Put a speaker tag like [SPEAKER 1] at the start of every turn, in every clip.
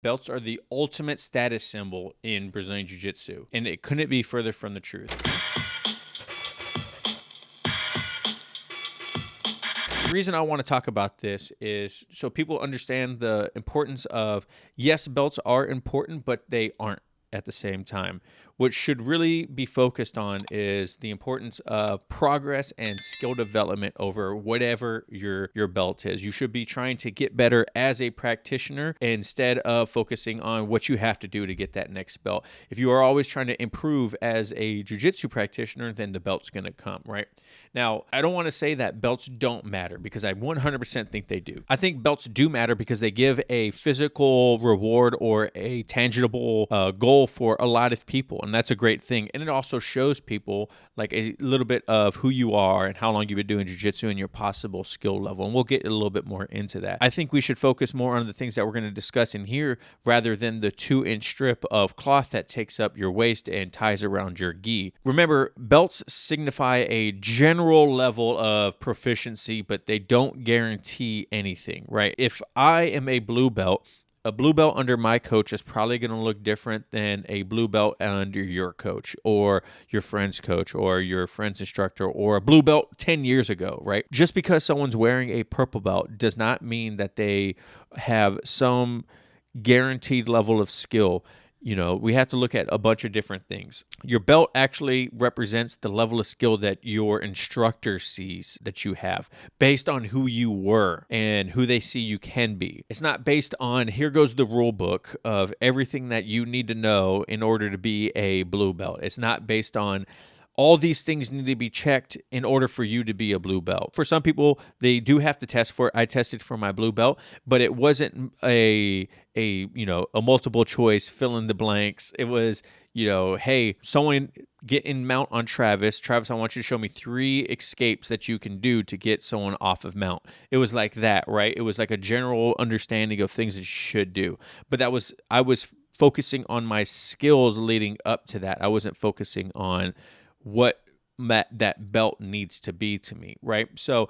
[SPEAKER 1] Belts are the ultimate status symbol in Brazilian Jiu-Jitsu, and it couldn't be further from the truth. The reason I want to talk about this is so people understand the importance of, yes, belts are important, but they aren't at the same time. What should really be focused on is the importance of progress and skill development over whatever your belt is. You should be trying to get better as a practitioner instead of focusing on what you have to do to get that next belt. If you are always trying to improve as a jiu-jitsu practitioner, then the belt's going to come, right? Now, I don't want to say that belts don't matter, because I 100% think they do. I think belts do matter because they give a physical reward or a tangible goal for a lot of people, and that's a great thing. And it also shows people like a little bit of who you are and how long you've been doing jiu-jitsu and your possible skill level, and we'll get a little bit more into that. I think we should focus more on the things that we're going to discuss in here rather than the 2-inch strip of cloth that takes up your waist and ties around your gi. Remember, belts signify a general level of proficiency, but they don't guarantee anything, right? If I am a blue belt under my coach is probably going to look different than a blue belt under your coach or your friend's coach or your friend's instructor or a blue belt 10 years ago, right? Just because someone's wearing a purple belt does not mean that they have some guaranteed level of skill. You know, we have to look at a bunch of different things. Your belt actually represents the level of skill that your instructor sees that you have based on who you were and who they see you can be. It's not based on, here goes the rule book of everything that you need to know in order to be a blue belt. It's not based on all these things need to be checked in order for you to be a blue belt. For some people, they do have to test for it. I tested for my blue belt, but it wasn't a multiple choice, fill in the blanks. It was, hey, someone get in mount on Travis. Travis, I want you to show me 3 escapes that you can do to get someone off of mount. It was like that, right? It was like a general understanding of things that you should do. But I was focusing on my skills leading up to that. I wasn't focusing on what that belt needs to be to me, right? So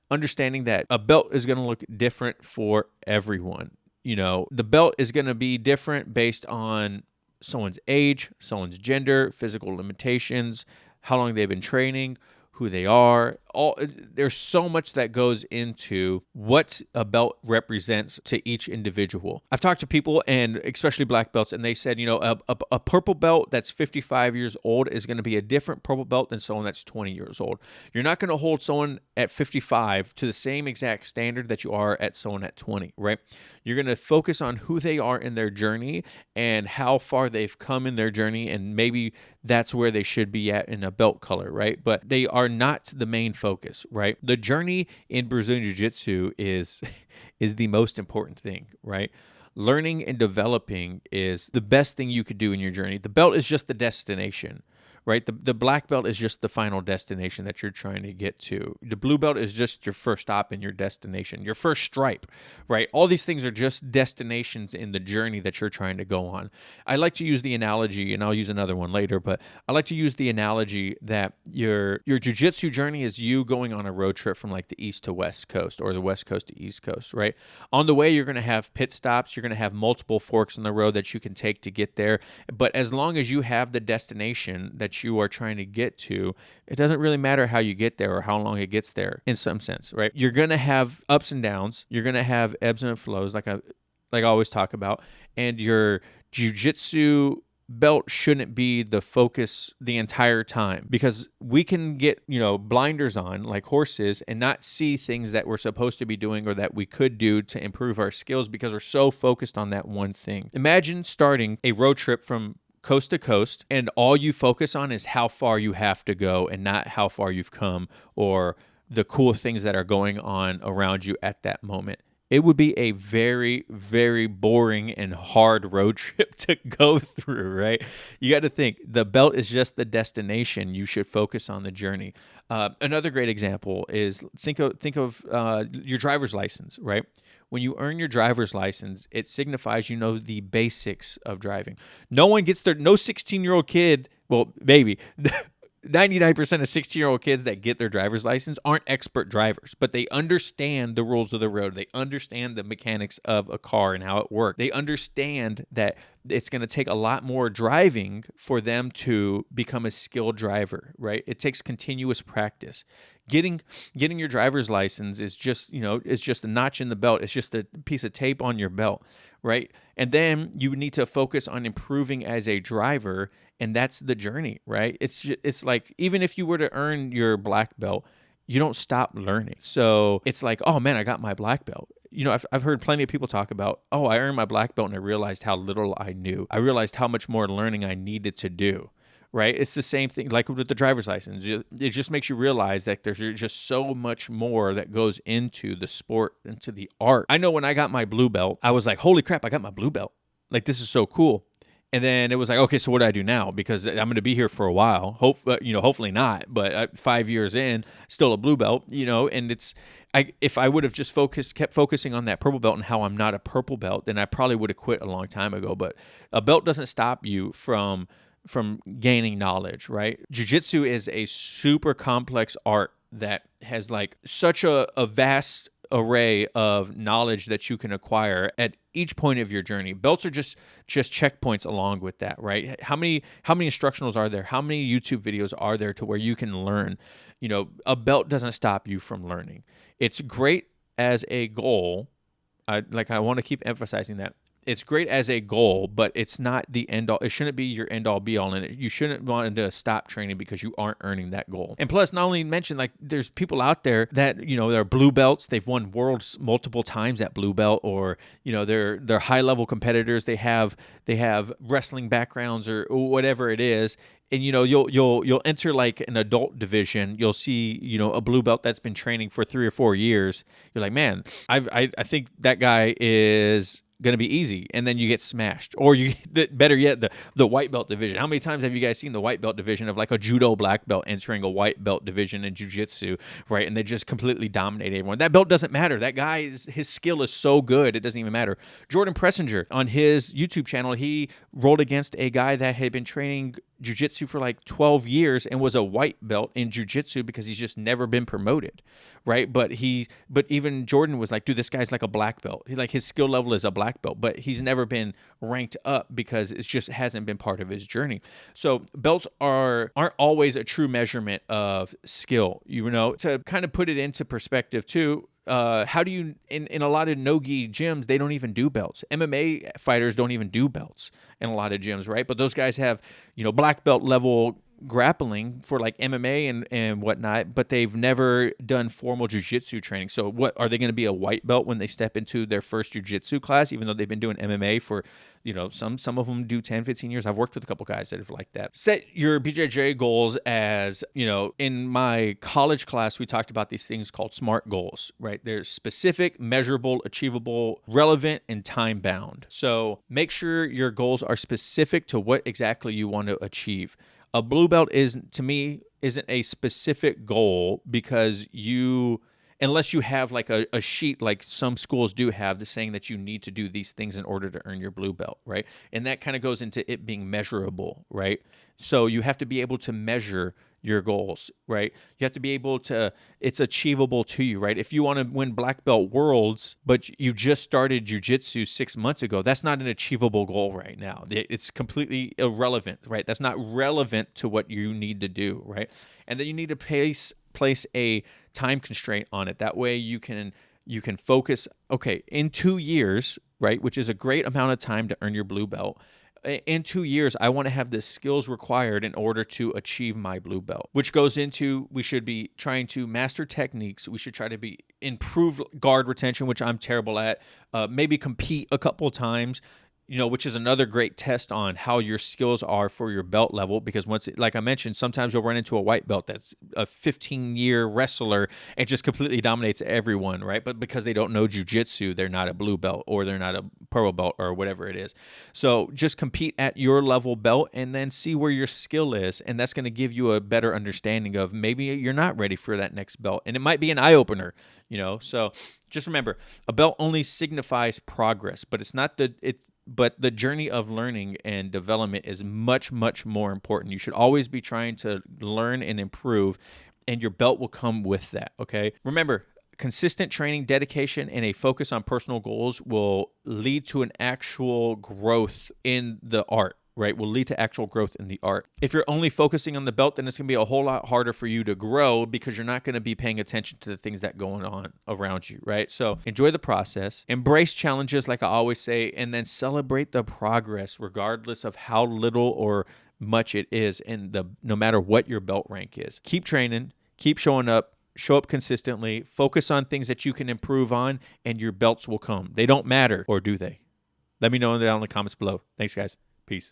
[SPEAKER 1] understanding that a belt is going to look different for everyone. The belt is going to be different based on someone's age, someone's gender, physical limitations, how long they've been training, who they are. There's so much that goes into what a belt represents to each individual. I've talked to people, and especially black belts, and they said, a purple belt that's 55 years old is going to be a different purple belt than someone that's 20 years old. You're not going to hold someone at 55 to the same exact standard that you are at someone at 20, right? You're going to focus on who they are in their journey and how far they've come in their journey, and maybe that's where they should be at in a belt color, right? But they are not the main focus, right? The journey in Brazilian Jiu-Jitsu is the most important thing, right? Learning and developing is the best thing you could do in your journey. The belt is just the destination, right? The black belt is just the final destination that you're trying to get to. The blue belt is just your first stop in your destination, your first stripe, right? All these things are just destinations in the journey that you're trying to go on. I like to use the analogy, and I'll use another one later, but I like to use the analogy that your jiu-jitsu journey is you going on a road trip from like the east to west coast or the west coast to east coast, right? On the way, you're going to have pit stops. You're going to have multiple forks in the road that you can take to get there. But as long as you have the destination that you are trying to get to, it doesn't really matter how you get there or how long it gets there in some sense, right? You're going to have ups and downs. You're going to have ebbs and flows like I always talk about. And your jiu-jitsu belt shouldn't be the focus the entire time, because we can get, blinders on like horses and not see things that we're supposed to be doing or that we could do to improve our skills because we're so focused on that one thing. Imagine starting a road trip from coast to coast, and all you focus on is how far you have to go and not how far you've come or the cool things that are going on around you at that moment. It would be a very, very boring and hard road trip to go through, right? You got to think, the belt is just the destination. You should focus on the journey. Another great example is think of your driver's license, right? When you earn your driver's license, it signifies you know the basics of driving. No 16-year-old kid, well, maybe, 99% of 16-year-old kids that get their driver's license aren't expert drivers, but they understand the rules of the road. They understand the mechanics of a car and how it works. They understand that it's going to take a lot more driving for them to become a skilled driver, right? It takes continuous practice. Getting your driver's license is just, it's just a notch in the belt. It's just a piece of tape on your belt, right? And then you need to focus on improving as a driver, and that's the journey, right? It's like, even if you were to earn your black belt, you don't stop learning. So it's like, oh man, I got my black belt. I've heard plenty of people talk about, oh, I earned my black belt and I realized how little I knew. I realized how much more learning I needed to do, right? It's the same thing like with the driver's license. It just makes you realize that there's just so much more that goes into the sport, into the art. I know when I got my blue belt, I was like, holy crap, I got my blue belt. Like, this is so cool. And then it was like, okay, so what do I do now? Because I'm going to be here for a while. Hopefully not. But 5 years in, still a blue belt. And if I would have just kept focusing on that purple belt and how I'm not a purple belt, then I probably would have quit a long time ago. But a belt doesn't stop you from gaining knowledge, right? Jiu-Jitsu is a super complex art that has like such a vast array of knowledge that you can acquire at each point of your journey. Belts are just checkpoints along with that, right? How many instructionals are there? How many YouTube videos are there to where you can learn? A belt doesn't stop you from learning. It's great as a goal. I want to keep emphasizing that. It's great as a goal, but it's not the end all. It shouldn't be your end all be all, and you shouldn't want to stop training because you aren't earning that goal. And plus, not only mention, like, there's people out there that they're blue belts. They've won worlds multiple times at blue belt, or they're high level competitors. They have wrestling backgrounds or whatever it is. And you'll enter like an adult division. You'll see a blue belt that's been training for 3 or 4 years. You're like, man, I think that guy is going to be easy, and then you get smashed. Or you better yet, the white belt division. How many times have you guys seen the white belt division of like a judo black belt entering a white belt division in jiu-jitsu, right? And they just completely dominate everyone. That belt doesn't matter. That guy, his skill is so good, it doesn't even matter. Jordan Pressinger, on his YouTube channel, he rolled against a guy that had been training jiu-jitsu for like 12 years and was a white belt in jiu-jitsu because he's just never been promoted, right? But even Jordan was like, dude, this guy's like a black belt. His skill level is a black belt, but he's never been ranked up because it just hasn't been part of his journey. So belts aren't always a true measurement of skill. To kind of put it into perspective too, how do you, in a lot of no-gi gyms, they don't even do belts. MMA fighters don't even do belts in a lot of gyms, right? But those guys have, black belt level grappling for like MMA and whatnot, but they've never done formal jiu-jitsu training. So what, are they going to be a white belt when they step into their first jiu-jitsu class, even though they've been doing MMA for, some of them do 10, 15 years. I've worked with a couple guys that have like that. Set your BJJ goals as, in my college class, we talked about these things called SMART goals, right? They're specific, measurable, achievable, relevant, and time-bound. So make sure your goals are specific to what exactly you want to achieve. A blue belt isn't a specific goal because unless you have like a sheet like some schools do have, saying that you need to do these things in order to earn your blue belt, right? And that kind of goes into it being measurable, right? So you have to be able to measure your goals, right? You have to be able to, it's achievable to you, right? If you want to win black belt worlds, but you just started jiu-jitsu 6 months ago, that's not an achievable goal right now. It's completely irrelevant, right? That's not relevant to what you need to do, right? And then you need to place a time constraint on it. That way you can focus, okay, in 2 years, right, which is a great amount of time to earn your blue belt. In 2 years, I want to have the skills required in order to achieve my blue belt, which goes into, we should be trying to master techniques. We should try to improve guard retention, which I'm terrible at. Maybe compete a couple of times, which is another great test on how your skills are for your belt level. Because like I mentioned, sometimes you'll run into a white belt that's a 15-year wrestler and just completely dominates everyone, right? But because they don't know jiu-jitsu, they're not a blue belt or they're not a purple belt or whatever it is. So just compete at your level belt and then see where your skill is. And that's going to give you a better understanding of maybe you're not ready for that next belt. And it might be an eye-opener, So just remember, a belt only signifies progress, but it's not but the journey of learning and development is much, much more important. You should always be trying to learn and improve, and your belt will come with that, okay? Remember, consistent training, dedication, and a focus on personal goals will lead to an actual growth in the art, right? Will lead to actual growth in the art. If you're only focusing on the belt, then it's going to be a whole lot harder for you to grow because you're not going to be paying attention to the things that going on around you, right? So enjoy the process, embrace challenges like I always say, and then celebrate the progress regardless of how little or much it is, and no matter what your belt rank is. Keep training, keep showing up, show up consistently, focus on things that you can improve on, and your belts will come. They don't matter, or do they? Let me know down in the comments below. Thanks, guys.